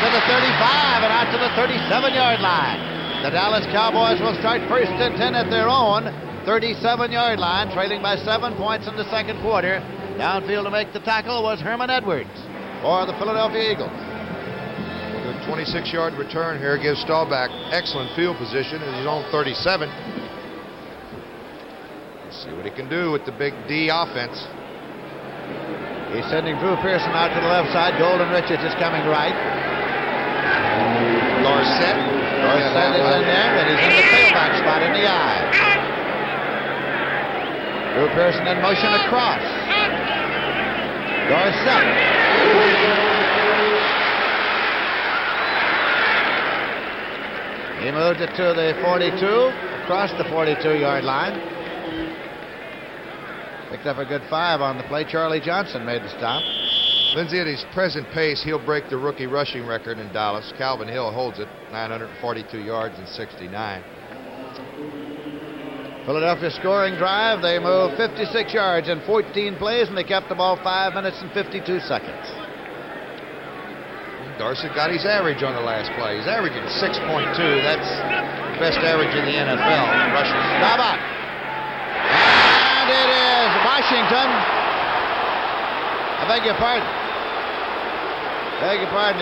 to the 35, and out to the 37-yard line. The Dallas Cowboys will start first and 10 at their own 37-yard line, trailing by 7 points in the second quarter. Downfield to make the tackle was Herman Edwards for the Philadelphia Eagles. Good 26-yard return here gives Staubach excellent field position in his own 37. Let's see what he can do with the big D offense. He's sending Drew Pearson out to the left side. Golden Richards is coming right. Dorsett is in there, and he's in the tailback spot in the eye. Drew Pearson in motion across. Dorsett. He moved it to the 42, across the 42-yard line. Picked up a good 5 on the play. Charlie Johnson made the stop. Lindsay, at his present pace, he'll break the rookie rushing record in Dallas. Calvin Hill holds it, 942 yards and 69. Philadelphia scoring drive. They moved 56 yards in 14 plays, and they kept the ball 5 minutes and 52 seconds. Dorsett got his average on the last play. He's averaging 6.2. That's the best average in the NFL. Rushing. How about? And it is Washington. I beg your pardon.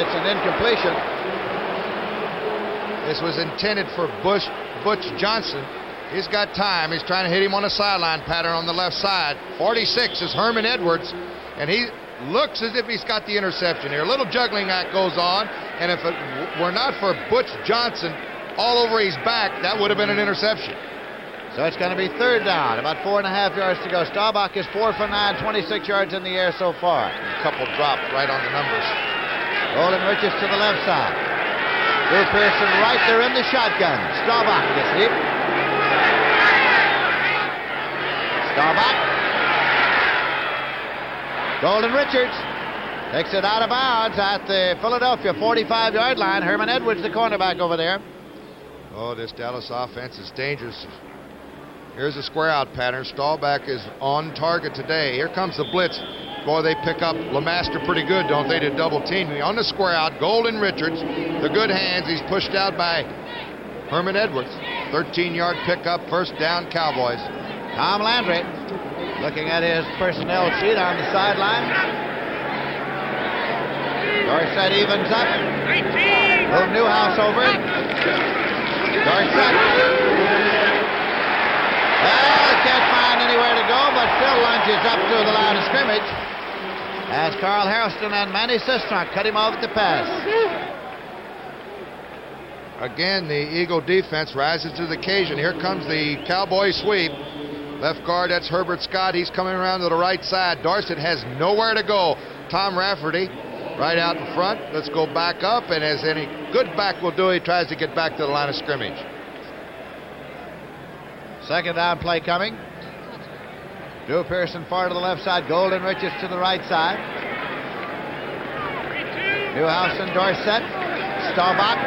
It's an incompletion. This was intended for Butch Johnson. He's got time. He's trying to hit him on a sideline pattern on the left side. 46 is Herman Edwards, and he looks as if he's got the interception here. A little juggling act goes on, and if it were not for Butch Johnson all over his back, that would have been an interception. So it's going to be third down, about 4.5 yards to go. Staubach is 4 for 9, 26 yards in the air so far. A couple dropped right on the numbers. Golden Richards to the left side. Drew Pearson right there in the shotgun. Staubach gets deep. Staubach. Golden Richards takes it out of bounds at the Philadelphia 45-yard line. Herman Edwards, the cornerback over there. Oh, this Dallas offense is dangerous. Here's a square out pattern. Staubach is on target today. Here comes the blitz. Boy, they pick up Lemaster pretty good, don't they, to double team. On the square out, Golden Richards, the good hands. He's pushed out by Herman Edwards. 13-yard pickup, first down, Cowboys. Tom Landry looking at his personnel sheet on the sideline. Dorsett evens up. Move Newhouse over. Dorsett. Well, can't find anywhere to go, but still lunges up to the line of scrimmage as Carl Hairston and Manny Sistrunk cut him off at the pass. Again, the Eagle defense rises to the occasion. Here comes the Cowboy sweep. Left guard, that's Herbert Scott. He's coming around to the right side. Dorsett has nowhere to go. Tom Rafferty right out in front. Let's go back up, and as any good back will do, he tries to get back to the line of scrimmage. Second down play coming. Drew Pearson far to the left side. Golden Richards to the right side. Newhouse and Dorsett. Staubach.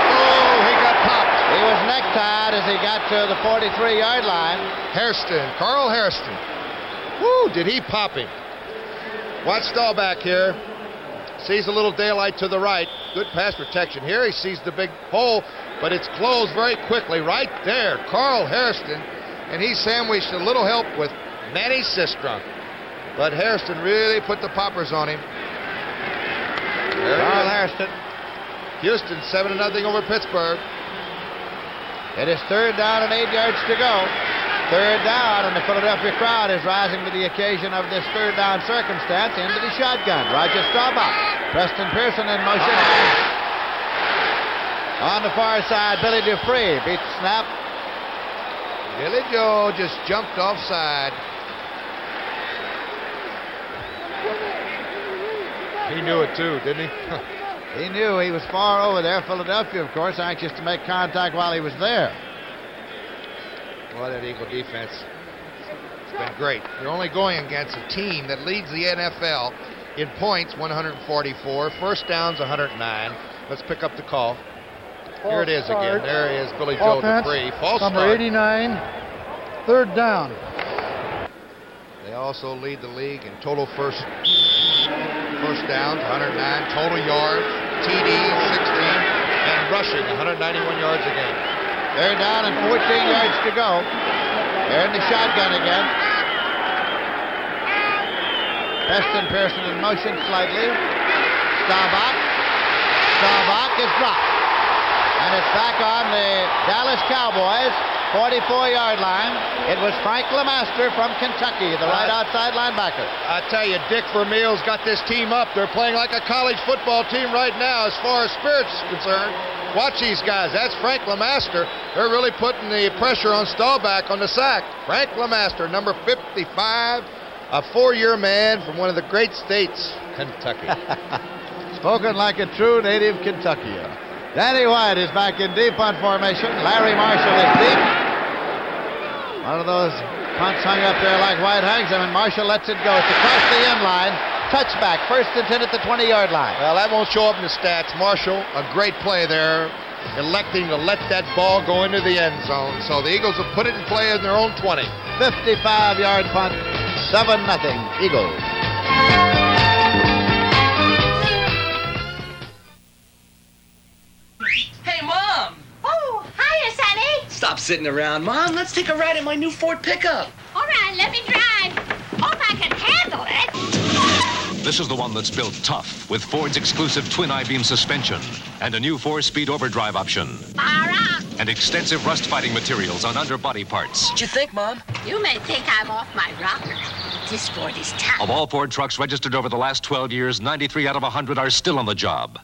Oh, he got popped. He was necktied as he got to the 43-yard line. Hairston, Carl Hairston. Woo, did he pop him. Watch Staubach here. Sees a little daylight to the right. Good pass protection here. He sees the big hole, but it's closed very quickly right there. Carl Hairston, and he sandwiched a little help with Manny Sistrunk. But Hairston really put the poppers on him. Carl Hairston. Houston 7-0 over Pittsburgh. It is third down and 8 yards to go. Third down, and the Philadelphia crowd is rising to the occasion of this third down circumstance into the shotgun. Roger Staubach. Preston Pearson in motion. On the far side, Billy Dupree beats the snap. Billy Joe just jumped offside. He knew it too, didn't he? He knew he was far over there. Philadelphia, of course, anxious to make contact while he was there. Well, that Eagle defense has been great. They're only going against a team that leads the NFL in points, 144. First downs, 109. Let's pick up the call. Here it is again. There he is, Billy Joe Dupree. False number start. 89, third down. They also lead the league in total first downs, 109, total yards, TDs, 16, and rushing, 191 yards a game. They're down and 14 yards to go. They're in the shotgun again. Preston Pearson in motion slightly. Staubach. Staubach is dropped. And it's back on the Dallas Cowboys, 44-yard line. It was Frank Lemaster from Kentucky, the right outside linebacker. I tell you, Dick Vermeil's got this team up. They're playing like a college football team right now as far as spirits is concerned. Watch these guys. That's Frank Lemaster. They're really putting the pressure on Staubach on the sack. Frank Lemaster, number 55, a 4-year man from one of the great states, Kentucky. Spoken like a true native Kentuckian. Danny White is back in deep punt formation. Larry Marshall is deep. One of those punts hung up there like White hangs them, and Marshall lets it go. It's across the end line. Touchback, first and 10 at the 20-yard line. Well, that won't show up in the stats. Marshall, a great play there, electing to let that ball go into the end zone. So the Eagles have put it in play in their own 20. 55-yard punt, 7-0 Eagles. Hey, Mom! Oh, hiya, Sonny. Stop sitting around, Mom. Let's take a ride in my new Ford pickup. All right, let me drive. Hope I can handle it. This is the one that's built tough with Ford's exclusive twin I-beam suspension and a new 4-speed overdrive option. And extensive rust-fighting materials on underbody parts. What'd you think, Mom? You may think I'm off my rocker. This Ford is tough. Of all Ford trucks registered over the last 12 years, 93 out of 100 are still on the job.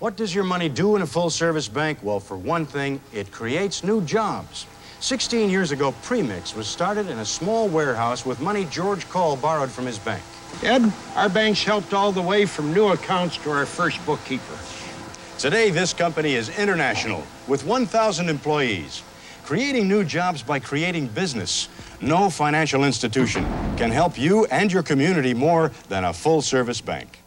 What does your money do in a full-service bank? Well, for one thing, it creates new jobs. 16 years ago, Premix was started in a small warehouse with money George Call borrowed from his bank. Ed, our bank's helped all the way from new accounts to our first bookkeeper. Today, this company is international with 1,000 employees. Creating new jobs by creating business. No financial institution can help you and your community more than a full-service bank.